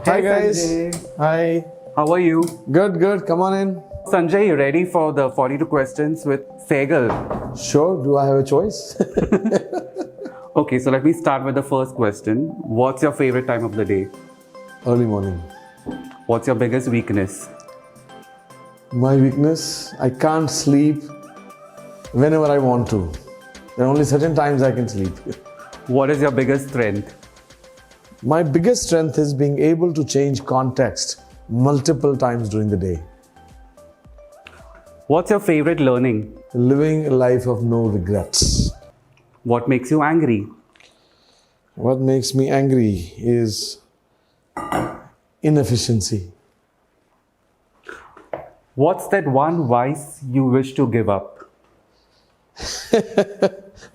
Hi guys. Sanjay. Hi. How are you? Good. Come on in. Sanjay, you ready for the 42 questions with Sehgal? Sure. Do I have a choice? Okay, so let me start with the first question. What's your favorite time of the day? Early morning. What's your biggest weakness? My weakness, I can't sleep whenever I want to. There are only certain times I can sleep. What is your biggest strength? My biggest strength is being able to change context multiple times during the day. What's your favorite learning? Living a life of no regrets. What makes you angry? What makes me angry is inefficiency. What's that one vice you wish to give up?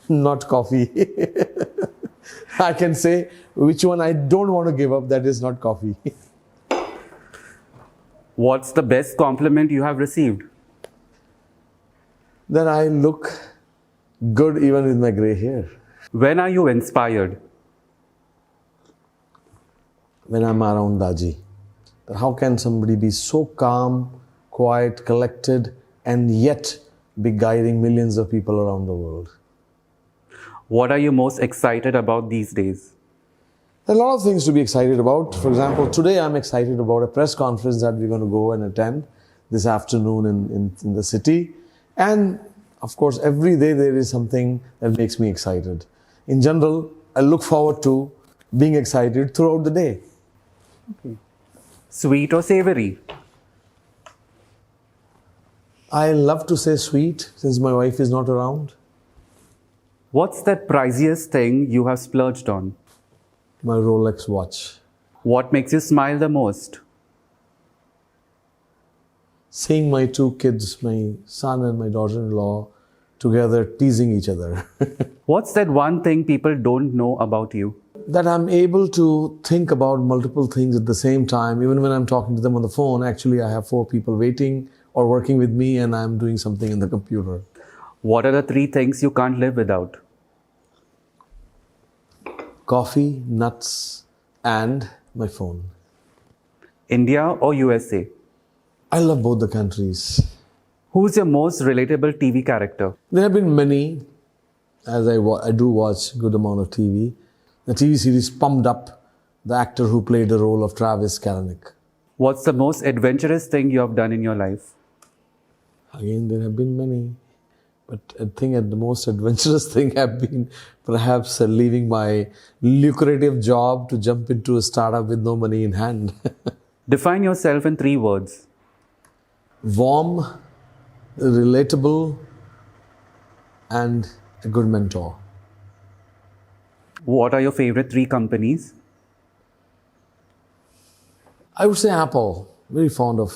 Not coffee. I can say which one I don't want to give up, that is not coffee. What's the best compliment you have received? That I look good even with my gray hair. When are you inspired? When I'm around Daji. That how can somebody be so calm, quiet, collected, and yet be guiding millions of people around the world? What are you most excited about these days? There are a lot of things to be excited about. For example, today I'm excited about a press conference that we're going to go and attend this afternoon in the city. And of course, every day there is something that makes me excited. In general, I look forward to being excited throughout the day. Okay. Sweet or savory? I love to say sweet since my wife is not around. What's that priciest thing you have splurged on? My Rolex watch. What makes you smile the most? Seeing my two kids, my son and my daughter-in-law, together teasing each other. What's that one thing people don't know about you? That I'm able to think about multiple things at the same time. Even when I'm talking to them on the phone, actually I have 4 people waiting or working with me and I'm doing something in the computer. What are the 3 things you can't live without? Coffee, nuts, and my phone. India or USA? I love both the countries. Who's your most relatable TV character? There have been many, as I do watch a good amount of TV. The TV series pumped up the actor who played the role of Travis Kalanick. What's the most adventurous thing you have done in your life? Again, there have been many. But I think the most adventurous thing have been perhaps leaving my lucrative job to jump into a startup with no money in hand. Define yourself in 3 words. Warm, relatable, and a good mentor. What are your favorite 3 companies? I would say Apple. Very fond of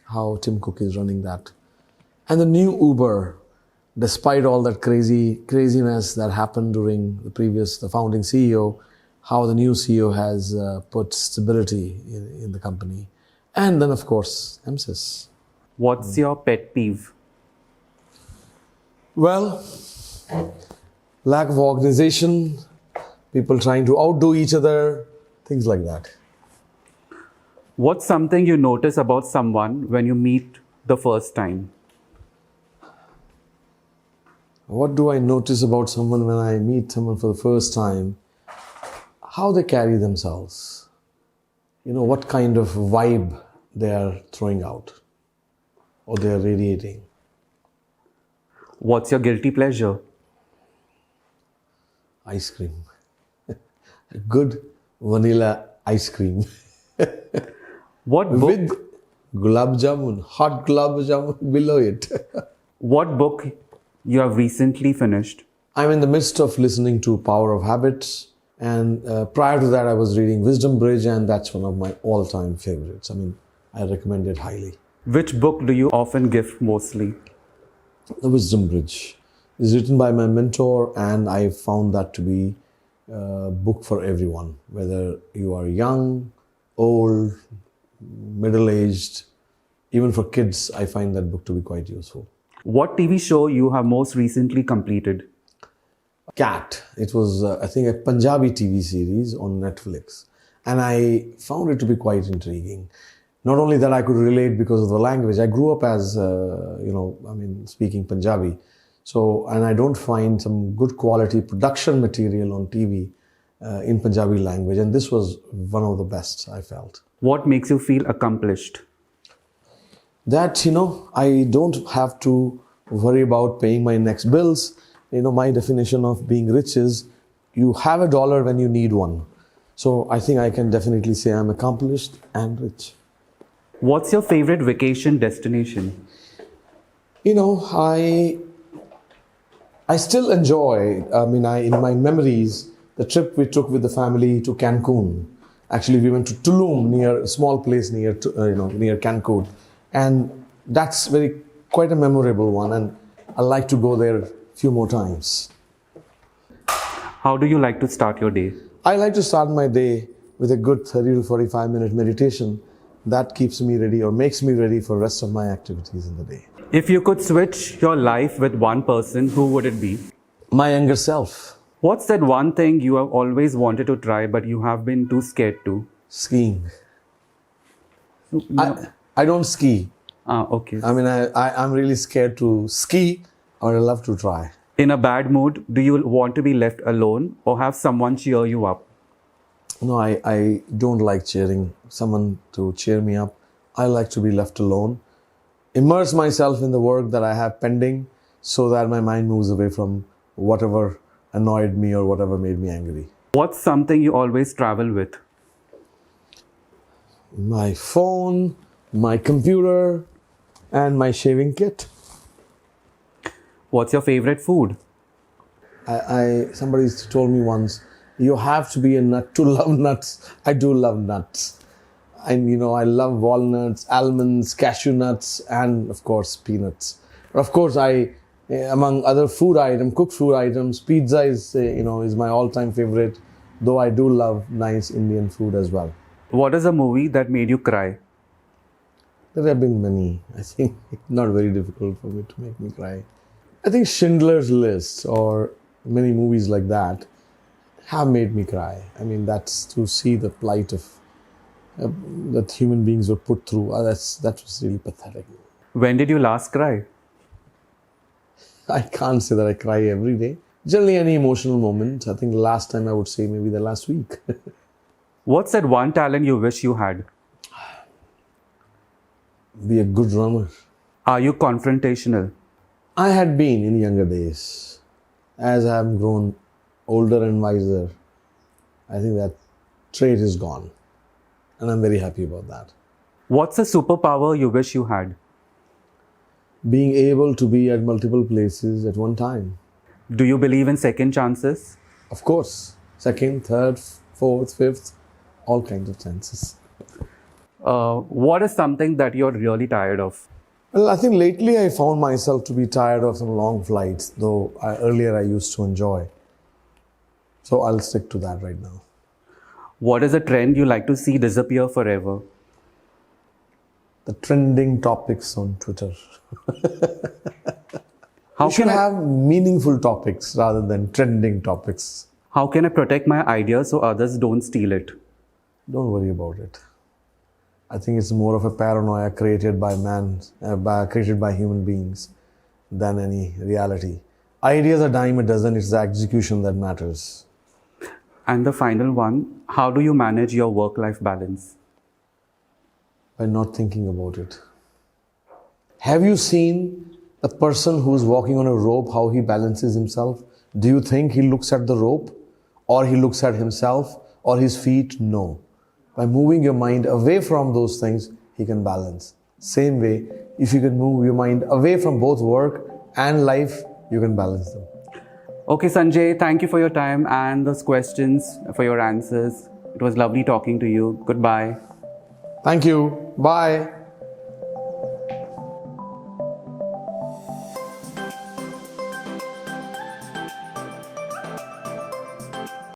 how Tim Cook is running that. And the new Uber, despite all that craziness that happened during the founding CEO, how the new CEO has put stability in the company. And then, of course, MSIS. What's your pet peeve? Well, lack of organization, people trying to outdo each other, things like that. What's something you notice about someone when you meet the first time? What do I notice about someone when I meet someone for the first time? How they carry themselves. What kind of vibe they are throwing out or they are radiating. What's your guilty pleasure? Ice cream. Good vanilla ice cream. What book? With gulab jamun, hot gulab jamun below it. What book you have recently finished? I'm in the midst of listening to Power of Habits. And prior to that, I was reading Wisdom Bridge, and that's one of my all-time favorites. I recommend it highly. Which book do you often gift mostly? The Wisdom Bridge is written by my mentor, and I found that to be a book for everyone, whether you are young, old, middle-aged, even for kids. I find that book to be quite useful. What TV show you have most recently completed? Cat. It was, I think, a Punjabi TV series on Netflix. And I found it to be quite intriguing. Not only that, I could relate because of the language. I grew up as, speaking Punjabi. So, and I don't find some good quality production material on TV in Punjabi language. And this was one of the best, I felt. What makes you feel accomplished? That, I don't have to worry about paying my next bills. My definition of being rich is you have a dollar when you need one. So I think I can definitely say I'm accomplished and rich. What's your favorite vacation destination? I still enjoy, in my memories, the trip we took with the family to Cancun. Actually, we went to Tulum, near a small place near Cancun. And that's quite a memorable one. And I like to go there a few more times. How do you like to start your day? I like to start my day with a good 30 to 45 minute meditation. That keeps me ready or makes me ready for the rest of my activities in the day. If you could switch your life with one person, who would it be? My younger self. What's that one thing you have always wanted to try but you have been too scared to? Skiing. I don't ski. Okay. I'm really scared to ski, or I love to try. In a bad mood, do you want to be left alone or have someone cheer you up? No, I don't like cheering someone to cheer me up. I like to be left alone. Immerse myself in the work that I have pending so that my mind moves away from whatever annoyed me or whatever made me angry. What's something you always travel with? My phone, my computer, and my shaving kit. What's your favorite food? Somebody told me once, you have to be a nut to love nuts. I do love nuts. And I love walnuts, almonds, cashew nuts, and of course peanuts. But of course, among other cooked food items, pizza is my all-time favorite. Though I do love nice Indian food as well. What is a movie that made you cry? There have been many. I think it's not very difficult for me to make me cry. I think Schindler's List or many movies like that have made me cry. That's to see the plight of that human beings were put through. That was really pathetic. When did you last cry? I can't say that I cry every day. Generally, any emotional moment. I think last time I would say maybe the last week. What's that one talent you wish you had? Be a good drummer. Are you confrontational? I had been in younger days. As I have grown older and wiser, I think that trait is gone. And I'm very happy about that. What's a superpower you wish you had? Being able to be at multiple places at one time. Do you believe in second chances? Of course. Second, third, fourth, fifth, all kinds of chances. What is something that you're really tired of? Well, I think lately I found myself to be tired of some long flights, though earlier I used to enjoy. So I'll stick to that right now. What is a trend you like to see disappear forever? The trending topics on Twitter. How You should can I have meaningful topics rather than trending topics. how can I protect my idea so others don't steal it? Don't worry about it. I think it's more of a paranoia created by created by human beings than any reality. Ideas are dime a dozen, it's the execution that matters. And the final one, how do you manage your work-life balance? By not thinking about it. Have you seen a person who's walking on a rope, how he balances himself? Do you think he looks at the rope or he looks at himself or his feet? No. By moving your mind away from those things, he can balance. Same way, if you can move your mind away from both work and life, you can balance them. Okay, Sanjay, thank you for your time and those questions, for your answers. It was lovely talking to you. Goodbye. Thank you. Bye.